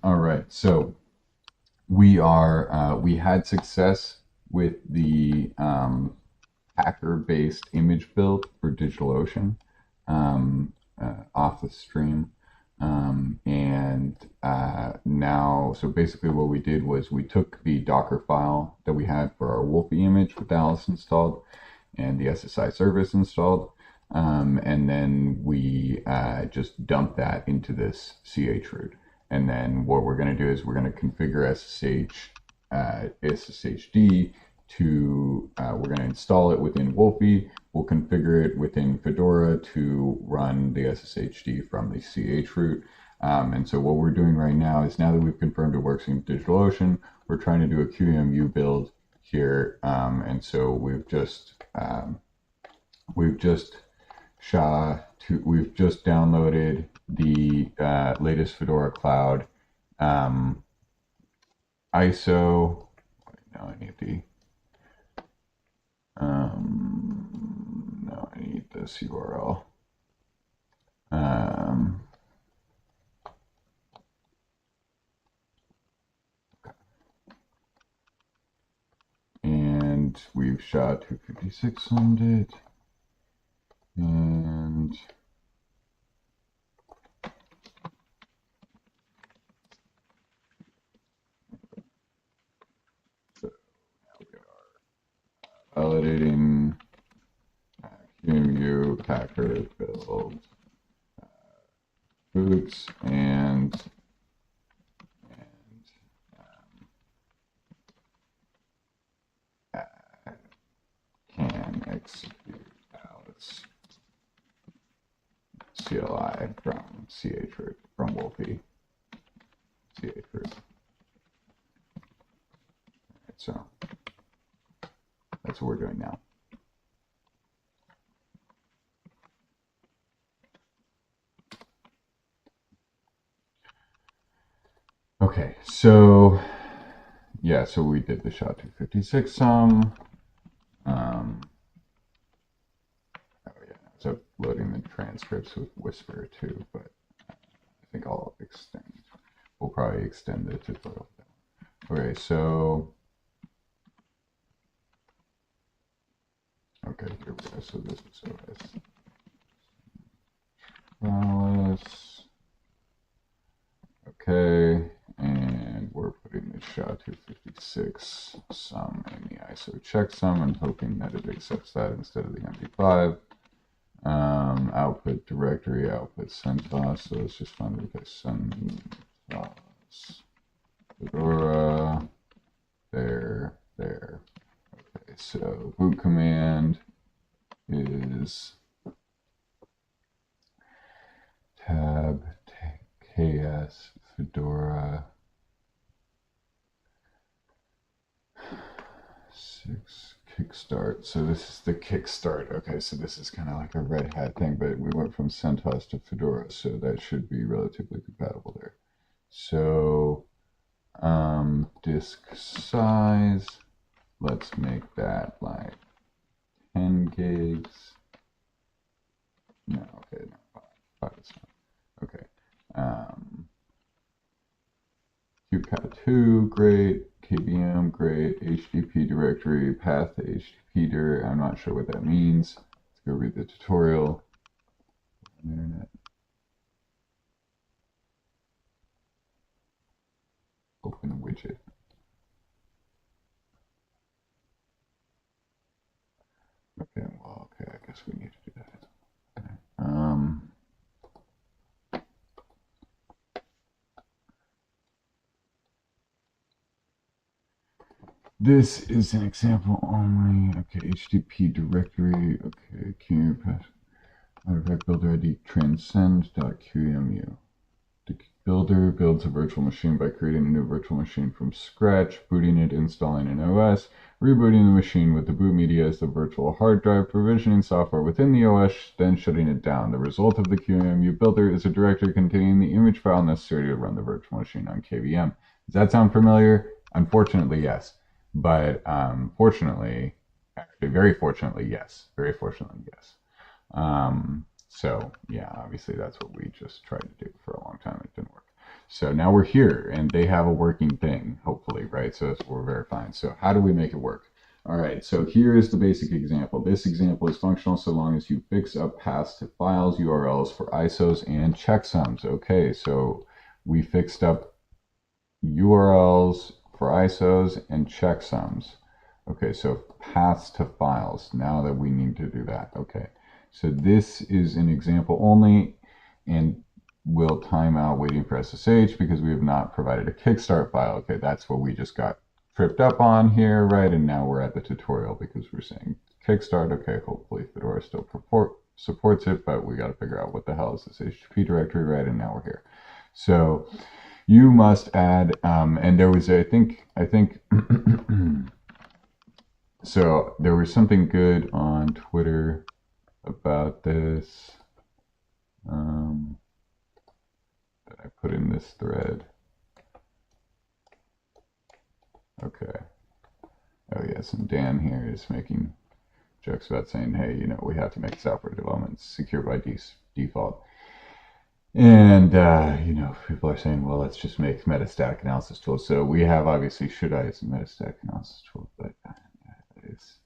All right, so we had success with the Packer-based image build for DigitalOcean off the stream. And now, so basically what we did was we took the Docker file that we had for our Wolfie image with Alice installed and the SSI service installed. And then we just dumped that into this chroot. And then what we're going to do is we're going to configure SSHD to, we're going to install it within Wolfie. We'll configure it within Fedora to run the SSHD from the chroot. And so what we're doing right now is now that we've confirmed it works in DigitalOcean, we're trying to do a QEMU build here. And so we've just downloaded the latest Fedora Cloud ISO. Now I need I need this URL. And we've SHA-256 on it. And so now we are validating QEMU Packer build boots and can execute Alice CLI from chroot, from Wolfie chroot. Right, so that's what we're doing now. Okay, so yeah, so we did the SHA-256 sum. Oh yeah, so loading the transcripts with Whisper too, but I think we'll probably extend the tutorial. Okay, so okay, here we go. So this is OS. Okay, and we're putting the SHA-256 sum in the ISO checksum and hoping that it accepts that instead of the MD5. Output directory, output CentOS. So let's just find it as CentOS. Fedora. There. Okay, so boot command is tab ks Fedora 6 kickstart. So this is the kickstart. Okay, so this is kind of like a Red Hat thing, but we went from CentOS to Fedora, so that should be relatively compatible there. So disk size, let's make that like 10 gigs. No, okay, no, 5 is fine. Okay. QCAT2, great. KVM, great. HTTP directory, path to HTTP dir. I'm not sure what that means. Let's go read the tutorial on the internet. Open a widget. Okay, well, okay, I guess we need to do that. Okay. This is an example only. Okay, HTTP directory. Okay, QEMU path. Artifact builder ID transcend.qemu. The builder builds a virtual machine by creating a new virtual machine from scratch, booting it, installing an OS, rebooting the machine with the boot media as the virtual hard drive, provisioning software within the OS, then shutting it down. The result of the QEMU builder is a directory containing the image file necessary to run the virtual machine on KVM. Does that sound familiar? Unfortunately, yes. But fortunately, actually, very fortunately, yes. Very fortunately, yes. So yeah, obviously that's what we just tried to do for a long time. It didn't work. So now we're here and they have a working thing, hopefully, right? So that's what we're verifying. So how do we make it work? All right, so here is the basic example. This example is functional so long as you fix up paths to files, URLs for ISOs and checksums. Okay, so we fixed up URLs for ISOs and checksums. Okay, so paths to files, now that we need to do that. Okay, so this is an example only, and we'll time out waiting for SSH because we have not provided a kickstart file. Okay, that's what we just got tripped up on here, right? And now we're at the tutorial because we're saying kickstart. Okay, hopefully Fedora still supports it, but we got to figure out what the hell is this HTTP directory, right? And now we're here. So you must add, and there was, I think, so there was something good on Twitter about this that I put in this thread. Okay. Oh yes, and Dan here is making jokes about saying, hey, you know, we have to make software development secure by default. And, you know, people are saying, well, let's just make metastatic analysis tools. So we have obviously should I as a metastatic analysis tool, but it's,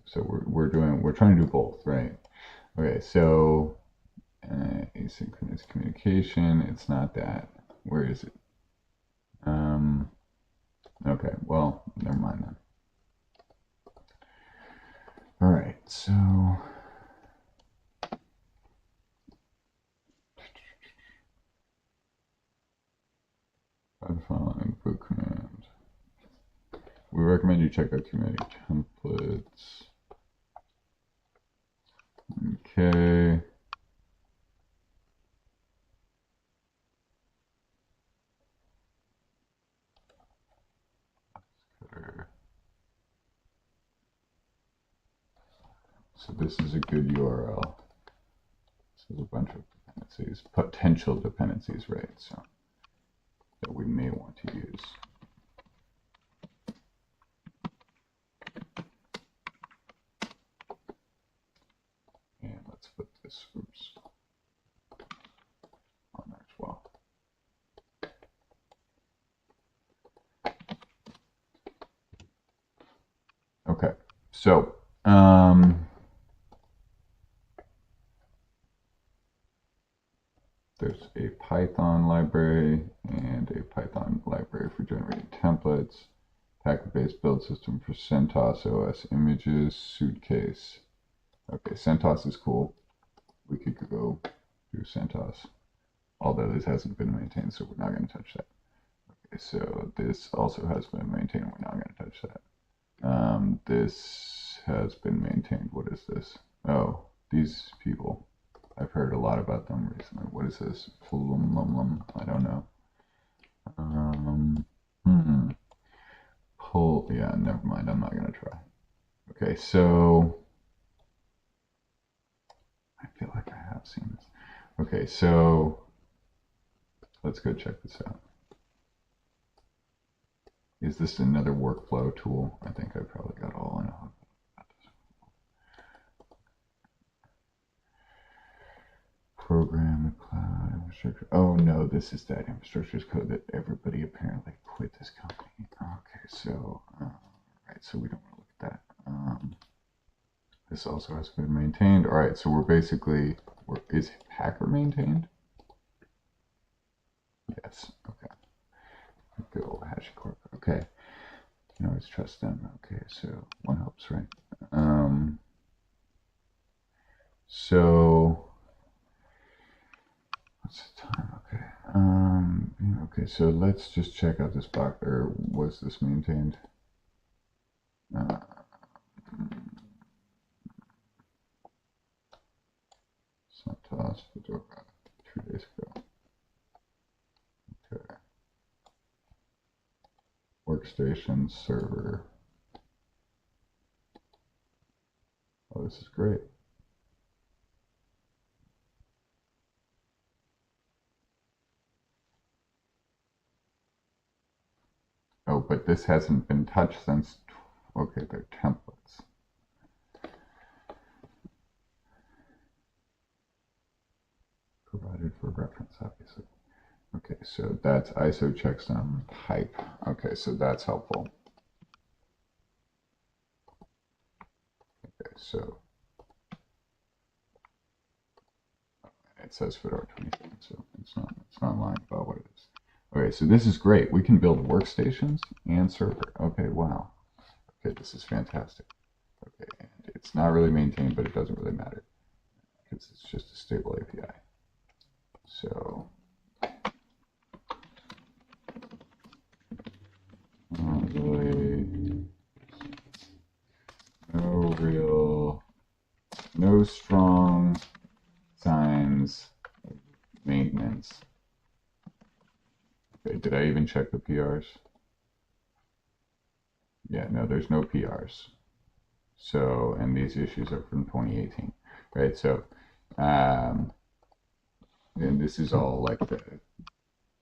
so we're trying to do both, right? Okay, so asynchronous communication, it's not that. Where is it? Okay, well, never mind then. All right, so by the file input command, we recommend you check out community templates. Okay. So this is a good URL. So there's a bunch of dependencies, potential dependencies, right? So that we may want to use. And let's put this, oops, on there as well. Okay, so there's a Python library and a Python library for generating templates, packet-based build system for CentOS OS images, suitcase. Okay, CentOS is cool. We could go do CentOS, although this hasn't been maintained, so we're not going to touch that. Okay, so this also has been maintained. We're not going to touch that. This has been maintained. What is this? Oh, these people. I've heard a lot about them recently. What is this? I don't know. Pull. Yeah, never mind. I'm not gonna try. Okay, so I feel like I have seen this. Okay, so let's go check this out. Is this another workflow tool? I think I probably got all I know. Program the cloud infrastructure. Oh no, this is that infrastructure as code that everybody apparently quit this company. Okay, so right, so we don't want to look at that. This also has been maintained. All right, so we're basically, is Packer maintained? Yes. Okay. Good old HashiCorp. Okay. You can always trust them. Okay, so one helps, right? So what's the time? Okay. Okay, so let's just check out this box. Or was this maintained? CentOS Fedora 2 days ago. Okay. Workstation server. Oh, this is great. Oh, but this hasn't been touched since, okay, they're templates. Provided for reference, obviously. Okay, Okay, so that's ISO checksum type. Okay, so that's helpful. Okay, so it says Fedora 27, so it's not lying about what it is. Okay, so this is great. We can build workstations and server. Okay, wow. Okay, this is fantastic. Okay, and it's not really maintained, but it doesn't really matter because it's just a stable API. So really no strong signs of maintenance. Okay, did I even check the PRs? Yeah, no, there's no PRs. So, and these issues are from 2018, right? So, and this is all like the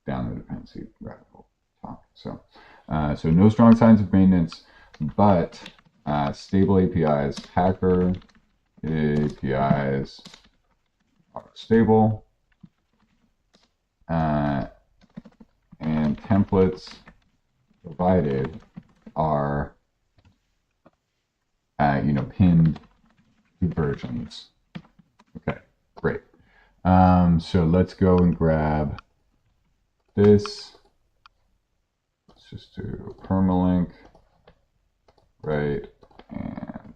down the dependency radical talk. So, so no strong signs of maintenance, but stable APIs. Packer APIs are stable, and templates provided are pinned to versions. Okay, great. So let's go and grab this. Let's just do permalink, right? And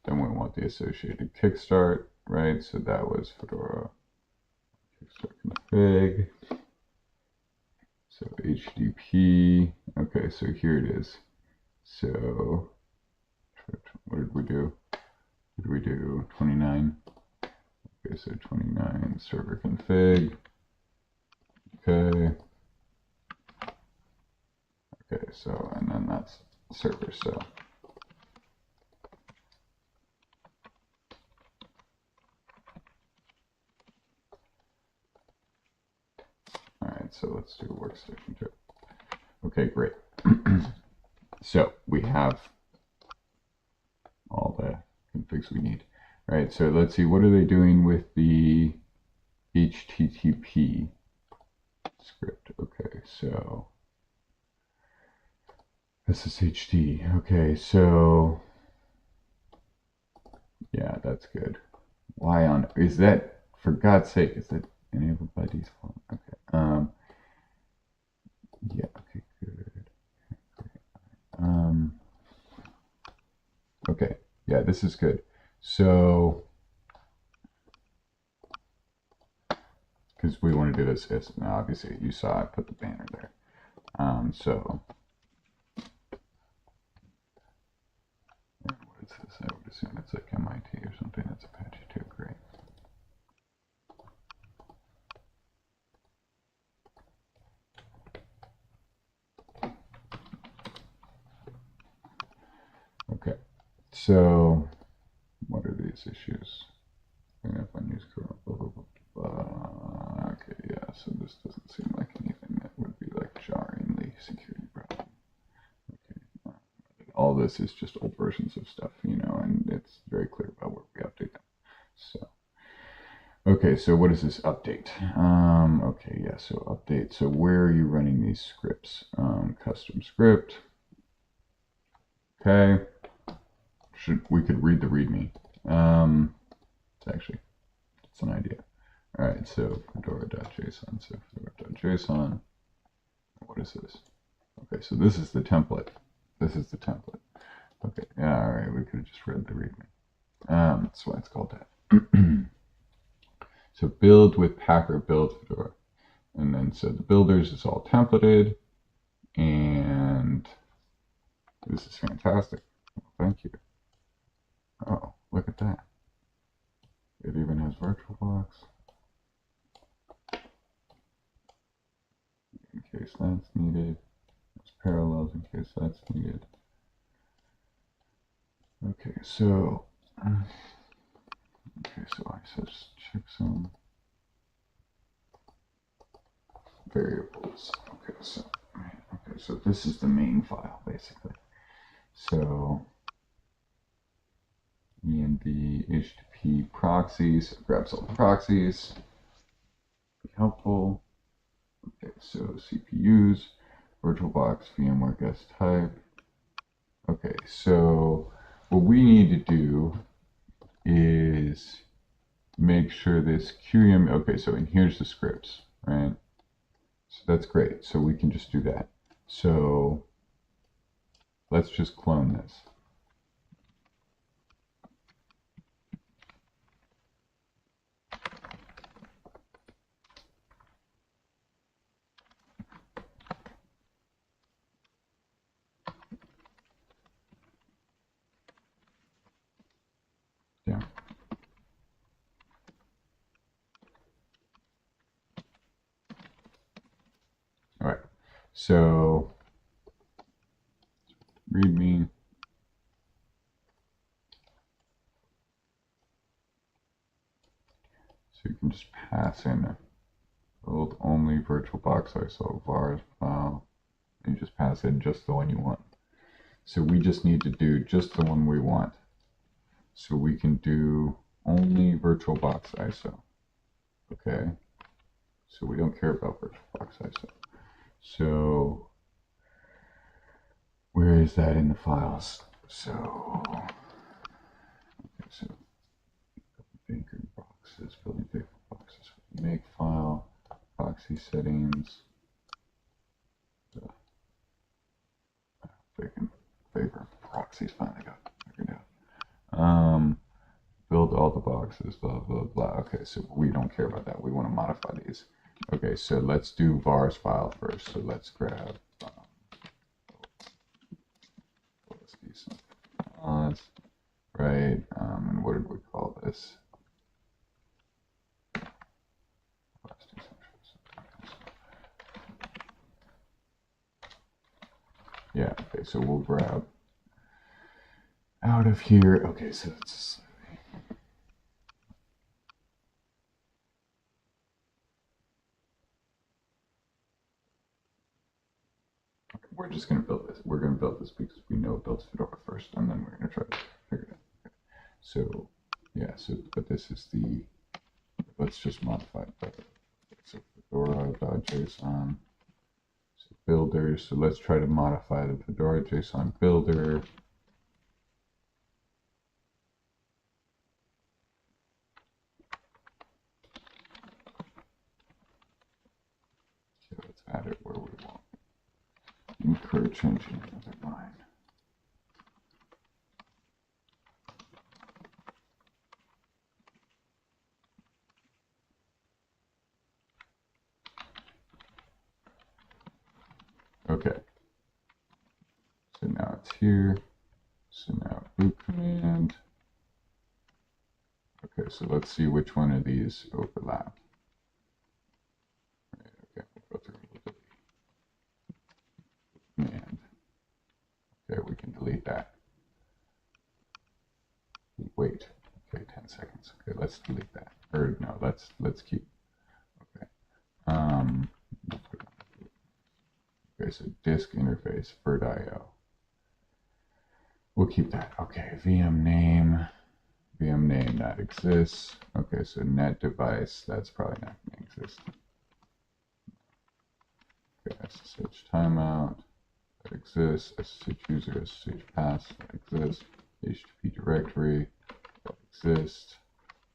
then we want the associated kickstart, right? So that was Fedora kickstart config. So HDP. Okay, so here it is. So what did we do? Did we do 29? Okay, so 29 server config. Okay. Okay, so, and then that's server, so. All right, so let's do workstation 2. Okay, great. So we have all the configs we need, right? So let's see, what are they doing with the HTTP script? Okay, so SSHD. Okay, so yeah, that's good. Why on is that? For God's sake, is that enabled by default? Okay. Yeah. Okay. Good. Okay. Yeah, this is good. So, because we want to do this, now obviously you saw I put the banner there. So, what is this? I would assume it's like MIT or something. That's Apache 2. Great. Okay. So, what are these issues? Bring up unused code. Blah, blah, blah, blah. Okay, yeah. So this doesn't seem like anything that would be like jarringly security problem. Okay. All this is just old versions of stuff, and it's very clear about where we update them. So, okay, so what is this update? Okay, yeah, so update. So where are you running these scripts? Custom script. Okay. We could read the README. It's an idea. All right, so fedora.json. So fedora.json. What is this? Okay, so this is the template. This is the template. Okay, yeah, all right, we could have just read the README. That's why it's called that. So build with Packer, build Fedora. And then, so the builders is all templated. And this is fantastic. Thank you. Oh, look at that. It even has VirtualBox. In case that's needed. There's parallels in case that's needed. Okay, so I said checksum variables. Okay, so this is the main file basically. So the HTTP proxies. Grabs all the proxies. Be helpful. Okay, so CPUs, VirtualBox, VMware guest type. Okay, so what we need to do is make sure this QEMU, okay, so and here's the scripts, right? So that's great. So we can just do that. So let's just clone this. Yeah. All right. So readme. So you can just pass in build only VirtualBox ISO vars file. And you just pass in just the one you want. So we just need to do just the one we want. So we can do only VirtualBox ISO. Okay. So we don't care about VirtualBox ISO. So where is that in the files? So, okay, so anchored boxes, building paper boxes, make file, proxy settings, paper proxies finally got figured out. Build all the boxes, blah, blah, blah. Okay, so we don't care about that. We want to modify these. Okay, so let's do vars file first. So let's grab, let's do some fonts, right? And what did we call this? Yeah, okay, so we'll grab out of here. Okay, so it's we're just going to build this. We're going to build this because we know it builds Fedora first, and then we're going to try to figure it out. Okay. So, yeah, so, but this is the, let's just modify it. So Fedora.json, so builder, so let's try to modify the Fedora.json builder. So let's add it where we want. Incur changing another line. Okay. So now it's here. So now boot command. Okay, so let's see which one of these overlap. Right, okay, we'll go through the command. Okay, we can delete that. Wait. Okay, 10 seconds. Okay, let's delete that. Or no, let's keep. Okay. Okay, so disk interface vert.io. We'll keep that. Okay, VM name that exists. Okay, so net device, that's probably not going to exist. Okay, SSH timeout, that exists. SSH user, SSH pass, that exists. HTTP directory, that exists.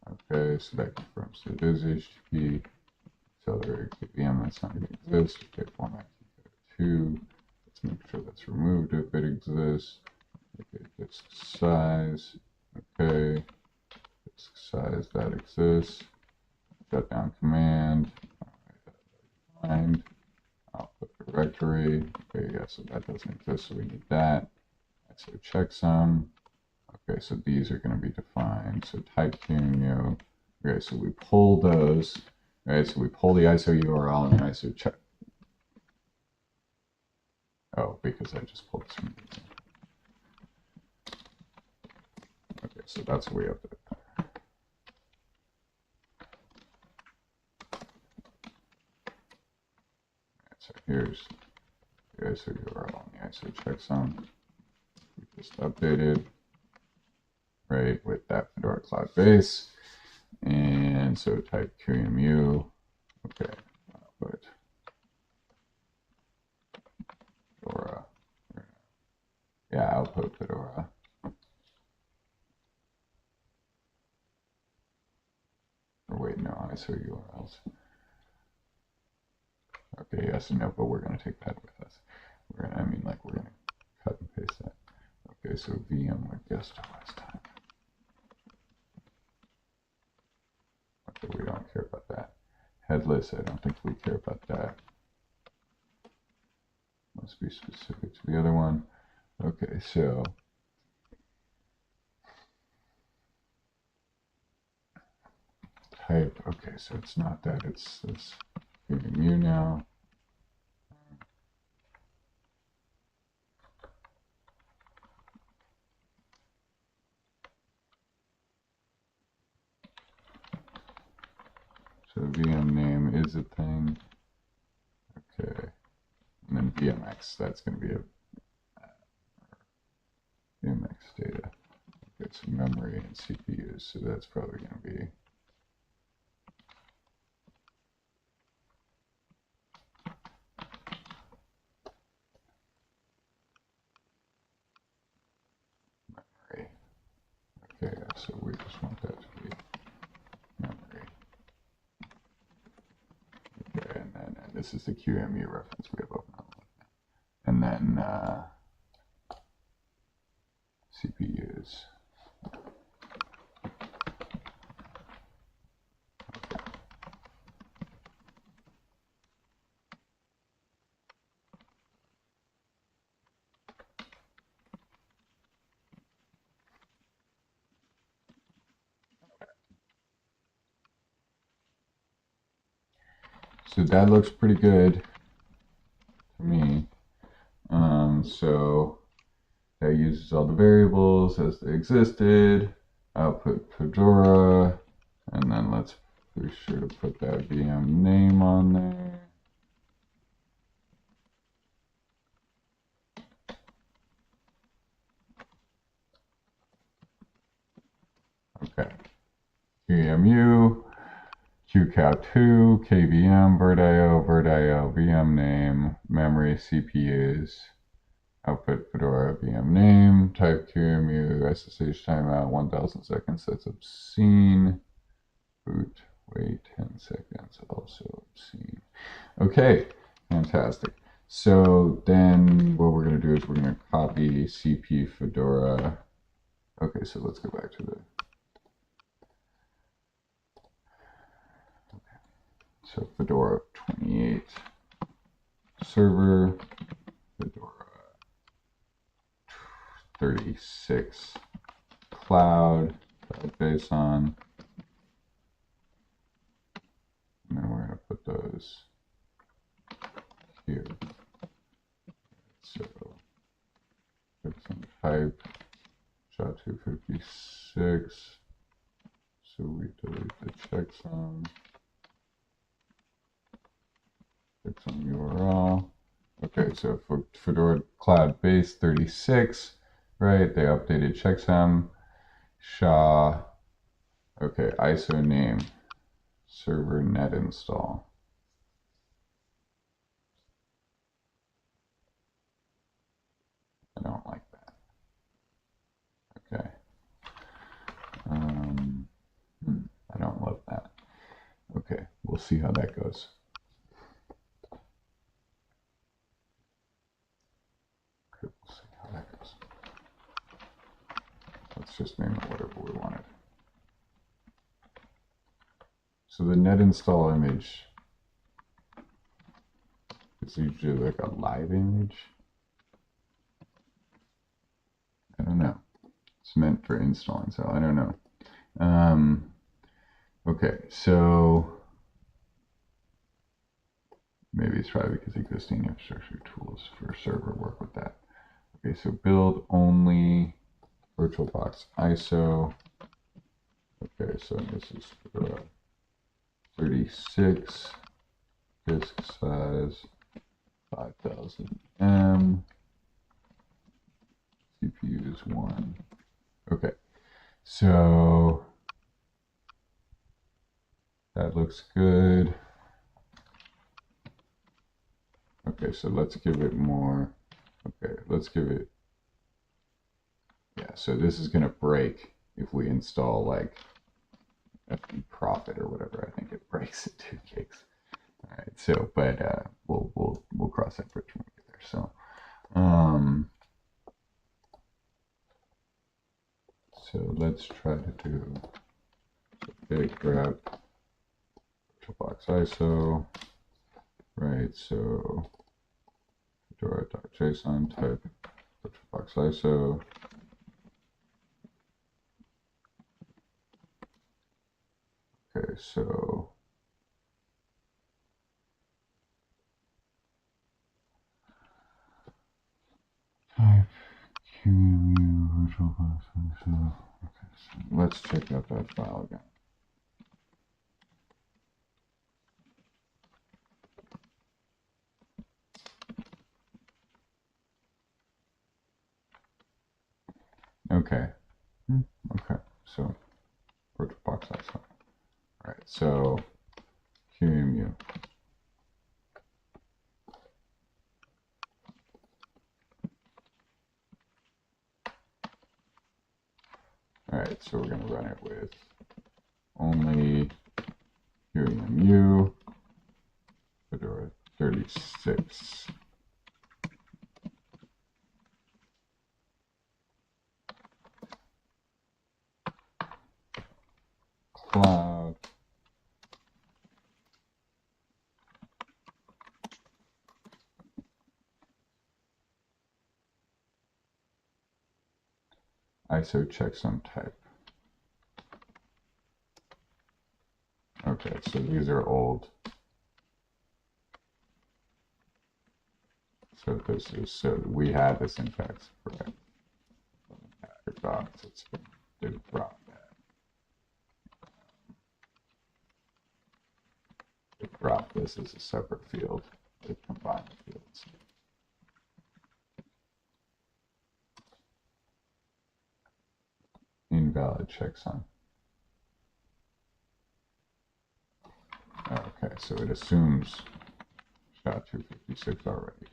Okay, so that confirms that it is HTTP. Accelerator KVM, that's not going to exist. Okay, format 2. Let's make sure that's removed if it exists. Okay, disk size. Okay, disk size that exists. Shutdown command. Find output directory. Okay, yeah, so that doesn't exist, so we need that. So checksum. Okay, so these are going to be defined. So type QEMU. Okay, so we pull those. Right, so we pull the ISO URL and the ISO check. Oh, because I just pulled this from. Okay, so that's what we have to do. So here's the ISO URL and the ISO checksum. We just updated. right, with that Fedora Cloud base. And so type QEMU. Okay, output Fedora. Yeah, output Fedora. Or wait, no, ISO URLs. Okay, yes and no, but we're going to take that with us. We're gonna, I mean, like, we're going to cut and paste that. Okay, so VMware desktop last time. Okay, we don't care about that. Headless, I don't think we care about that. Must be specific to the other one. Okay, so type, okay, so it's not that, it's this QEMU now. So VM name is a thing. Okay. And then VMX, that's going to be a VMX data. Okay, so memory and CPUs, so that's probably going to be memory. Okay, so we just want that to be memory. Okay, and then and this is the QEMU reference we have open on. And then CPUs. So that looks pretty good to me. So that uses all the variables as they existed. Output Fedora, and then let's be sure to put that VM name on there. Okay. QEMU, QCOW2, KVM, VirtIO, VM name, memory, CPUs, output Fedora, VM name, type QEMU, SSH timeout, 1000 seconds, that's obscene. Boot, wait 10 seconds, also obscene. Okay, fantastic. So then what we're going to do is we're going to copy CP Fedora. Okay, so let's go back to the So Fedora 28 server, Fedora 36 cloud, base on, and then we're going to put those here. So put some type, SHA-256, so we delete the checksum. Checksum URL. Okay, so for Fedora Cloud Base 36, right? They updated checksum. SHA. Okay, ISO name. Server net install. I don't like that. Okay. I don't love that. Okay, we'll see how that goes. Let's just name it whatever we wanted. So the net install image is usually like a live image. I don't know. It's meant for installing, so I don't know. Okay, so maybe it's probably because existing infrastructure tools for server work with that. Okay, so build only VirtualBox ISO. Okay, so this is 36, disk size 5000 M, CPU is 1. Okay, So that looks good. Okay, so let's give it more. Okay, let's give it. Yeah, so this is going to break if we install like FB Profit or whatever. I think it breaks at 2 gigs. All right, so but we'll cross that bridge when we get there. So let's try to do big grep box ISO. Right, so Fedora.json type box ISO. Okay, so type QEMU virtualbox ISO. Okay, so let's check out that file again. Okay. Okay. So virtualbox ISO. All right. So QEMU. All right. So we're going to run it with only QEMU Fedora 36. Cloud. ISO checksum type. Okay, so these are old. So this is, so we had the syntax correct. Docs, it's did drop that. It dropped this as a separate field. It combined the fields. Invalid checksum. Okay, so it assumes SHA-256 already.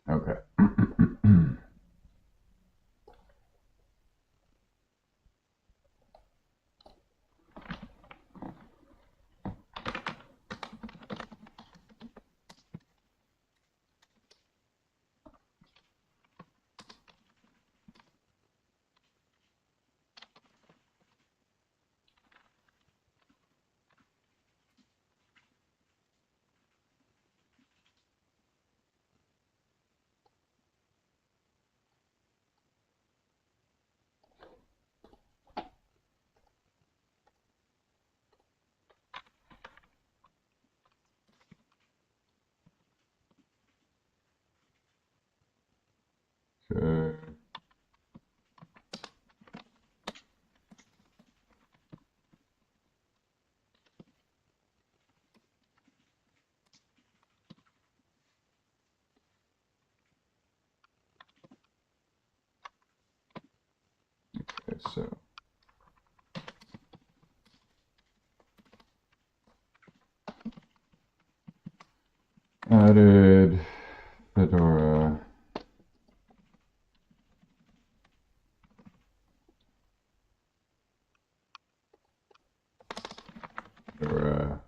Okay. Okay. Okay, so added Fedora. Fedora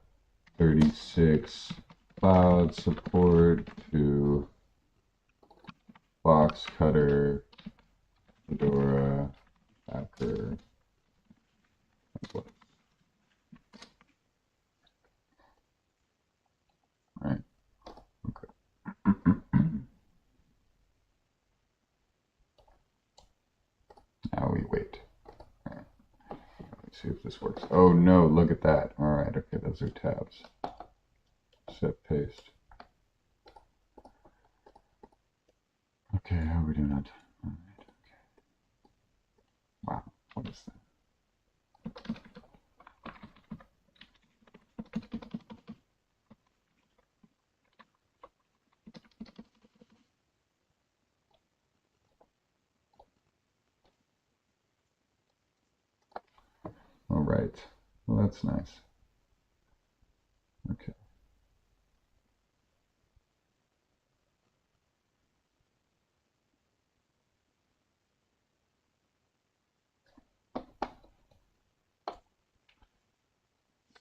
36 cloud support to box cutter Fedora Packer template. Right. Okay. Now we wait. Right. Let's see if this works. Oh no, look at that. All right, okay, those are tabs. Set paste. Okay, how are we doing that? All right, okay. Wow, what is that? All right, well, that's nice. Okay.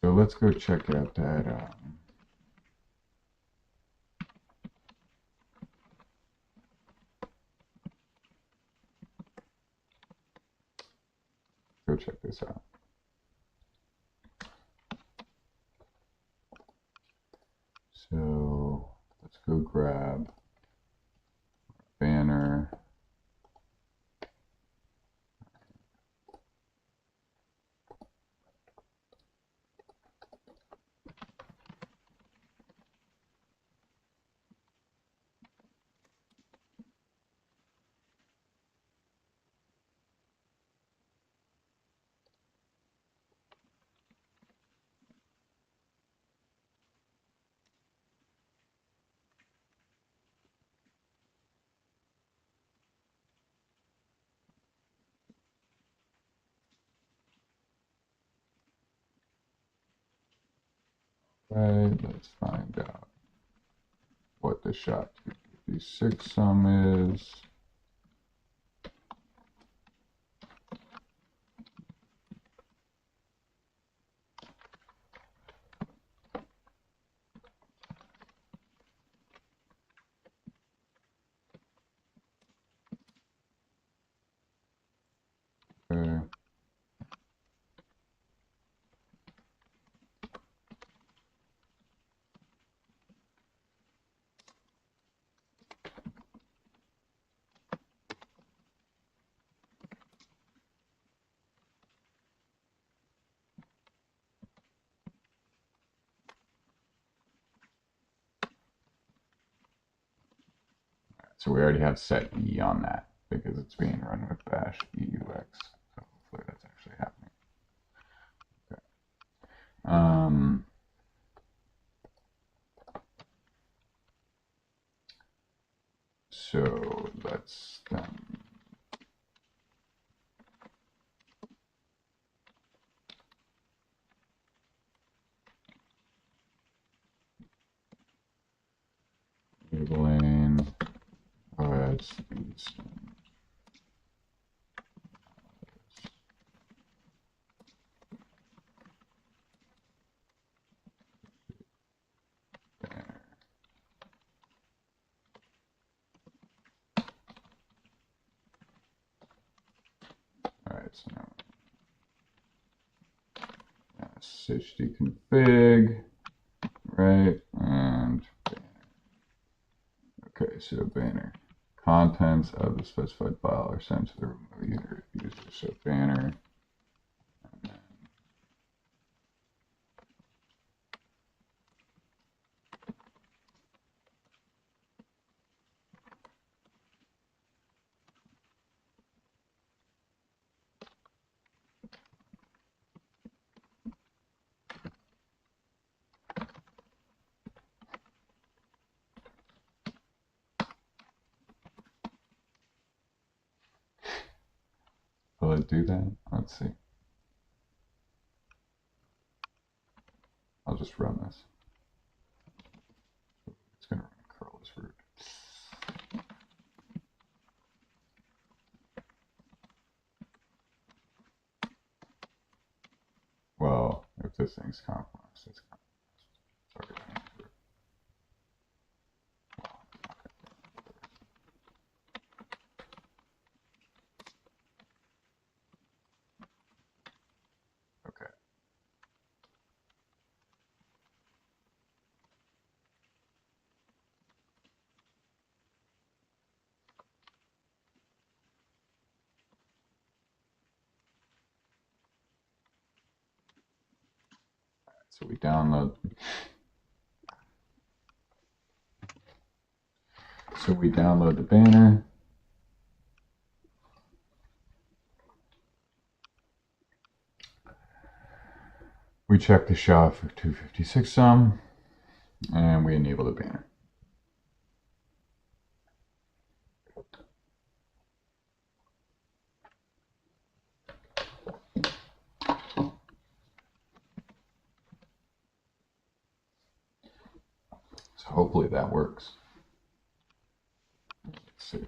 So let's go check out that. Go check this out. So let's go grab banner. Right, let's find out what the SHA-256 sum is. Okay. So we already have set E on that because it's being run with bash EUX. So hopefully that's actually happening. Okay. So let's then labeling. Oh, it's these. All right, so now SHD config, right, and banner. Okay, so banner. Contents of the specified file are sent to the remote user. So banner. Will it do that? Let's see. I'll just run this. It's going to run curl as root. Well, if this thing's compromised, it's compromised. Sorry. Okay. So we download. So we download the banner. We check the SHA for 256 some, and we enable the banner. So hopefully that works. Let's see.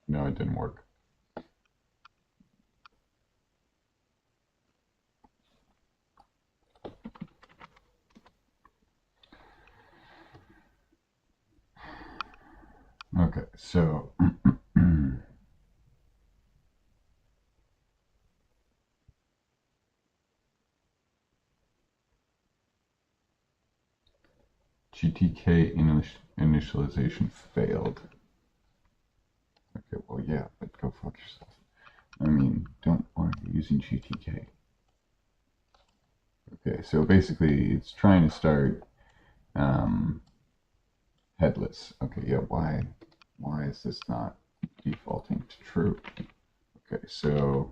No, it didn't work. Okay, so GTK initialization failed. Okay, well, yeah, but go fuck yourself. I mean, don't want to be using GTK. Okay, so basically it's trying to start headless. Okay, yeah, why is this not defaulting to true? Okay, so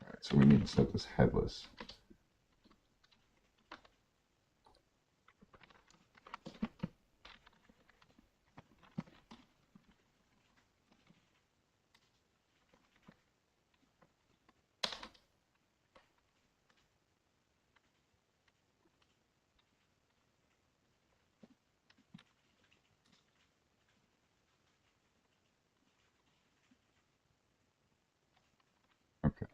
all right, so we need to set this headless. Okay.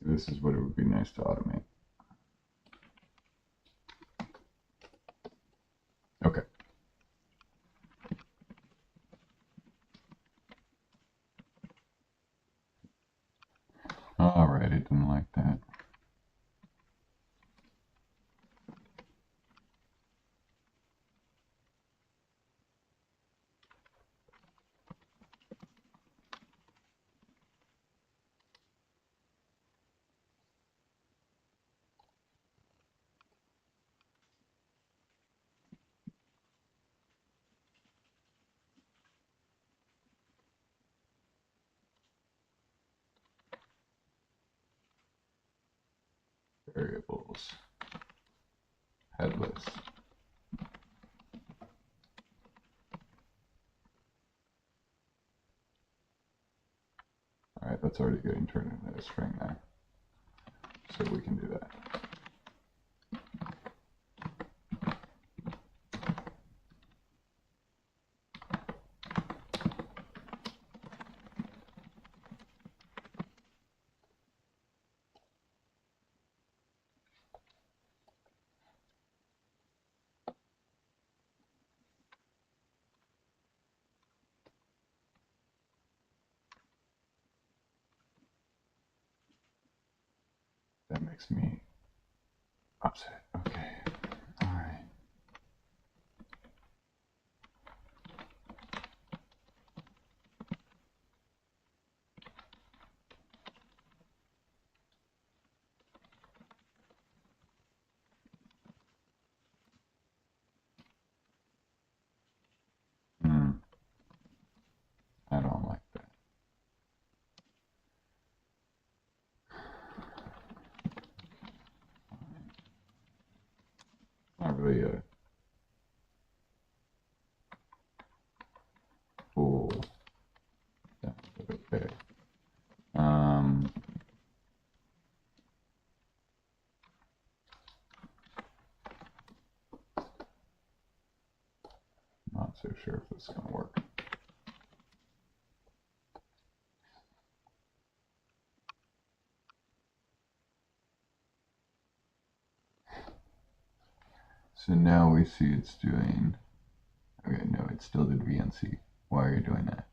This is what it would be nice to automate. Okay. All right, I didn't like that. Variables, headless. All right, that's already getting turned into a string there. So we can do that. That makes me Upset. Okay. All right. I don't like that. Not really a full. Okay. Not so sure if this is gonna work. So now we see it's doing. Okay, no, it still did VNC. Why are you doing that?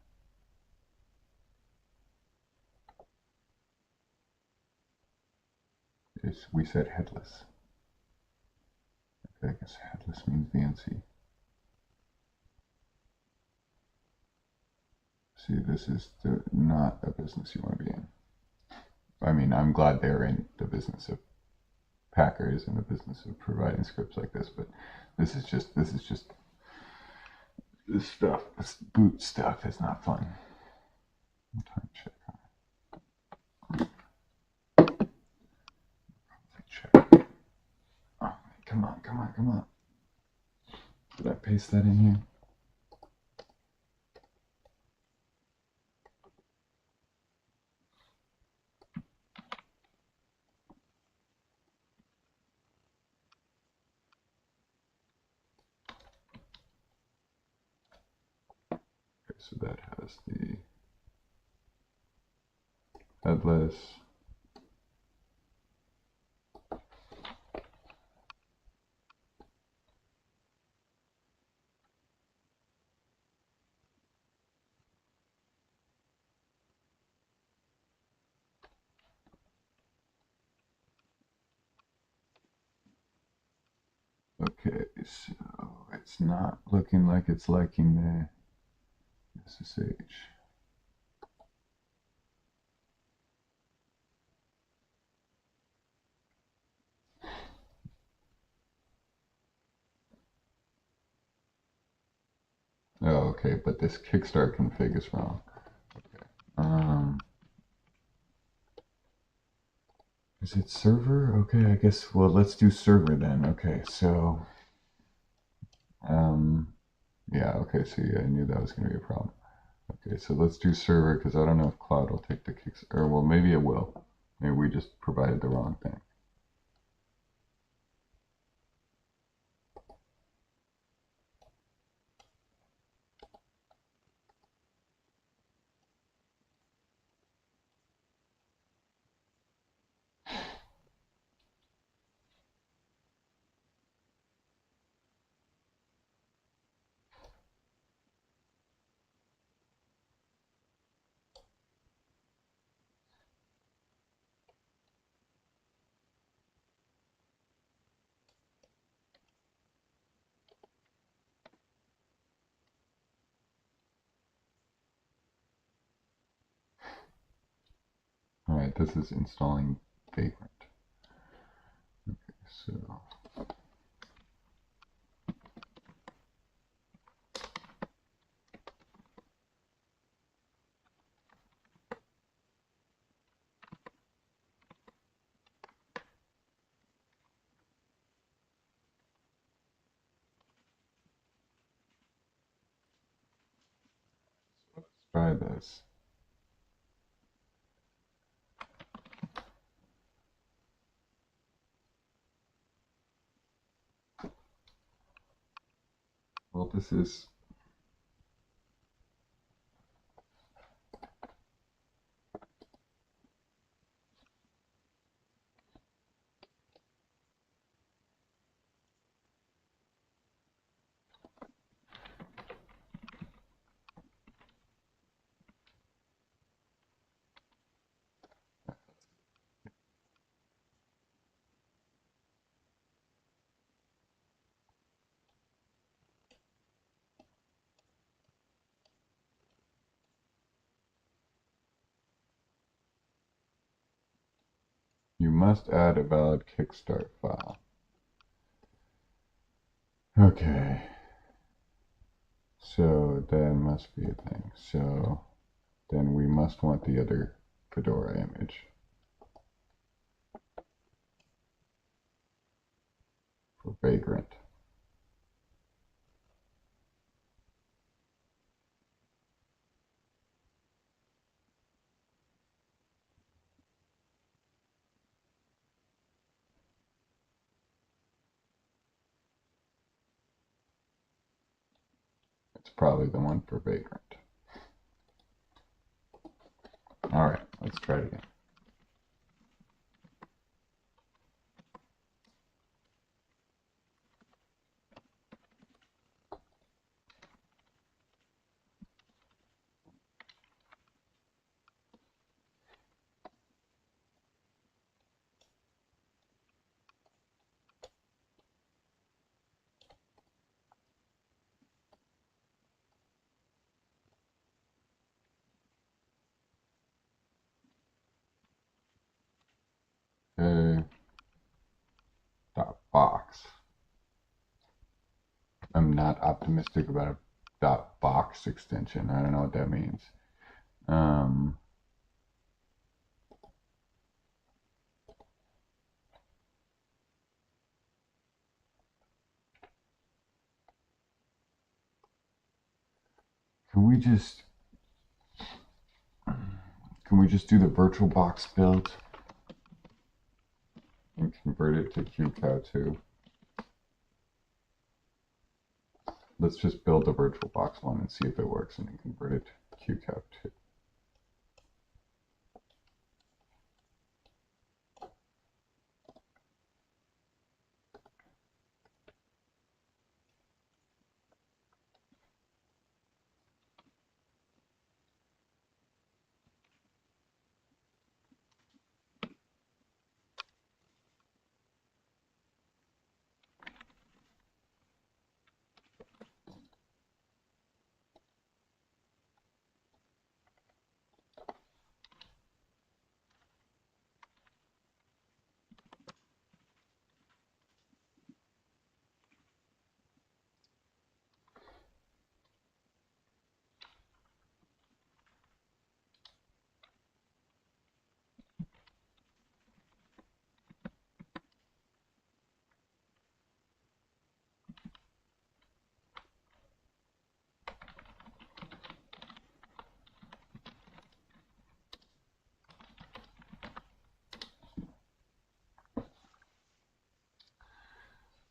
We said headless. Okay, I guess headless means VNC. See, this is not a business you want to be in. I mean, I'm glad they're in the business of Packer is in the business of providing scripts like this, but this is just this stuff, this boot stuff is not fun. Time check. Check. Oh, come on, come on, come on. Did I paste that in here? Okay, so that has the headless. Okay, so it's not looking like it's liking the SSH. Oh, okay, but this kickstart config is wrong. Okay. Is it server? Okay, I guess, well, let's do server then. Okay, so, yeah, okay, so yeah, I knew that was going to be a problem. Okay, so let's do server, because I don't know if cloud will take the kicks, or well, maybe it will. Maybe we just provided the wrong thing. All right, this is installing Vagrant. Okay, so let's try this. Well, this is must add a valid kickstart file. Okay. So that must be a thing. So then we must want the other Fedora image. For Vagrant. It's probably the one for Vagrant. All right, let's try it again. Okay. .box. I'm not optimistic about a .box extension. I don't know what that means. Can we just do the VirtualBox build and convert it to QCOW2? Let's just build the VirtualBox one and see if it works and then convert it to QCOW2.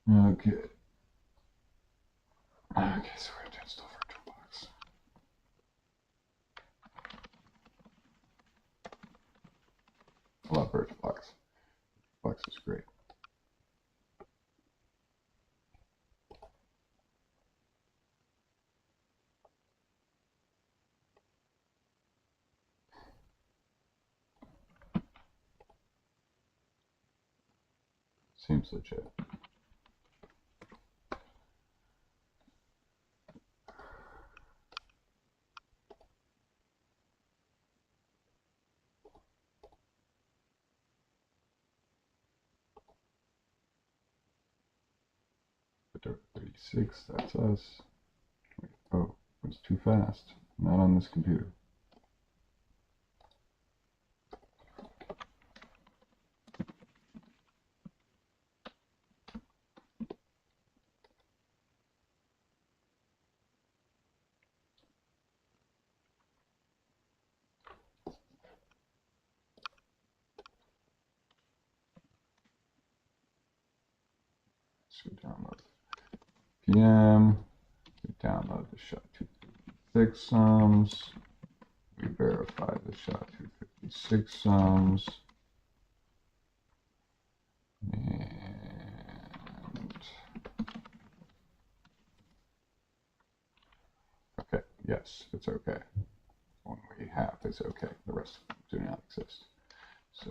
Okay. Okay, so we're going to install VirtualBox. I love VirtualBox. VirtualBox is great. Seems legit. Fedora 36, that's us. Oh, it was too fast. Not on this computer. So download PM, we download the SHA-256 sums, we verify the SHA-256 sums, and okay, yes, it's okay. One we have is okay, the rest do not exist. So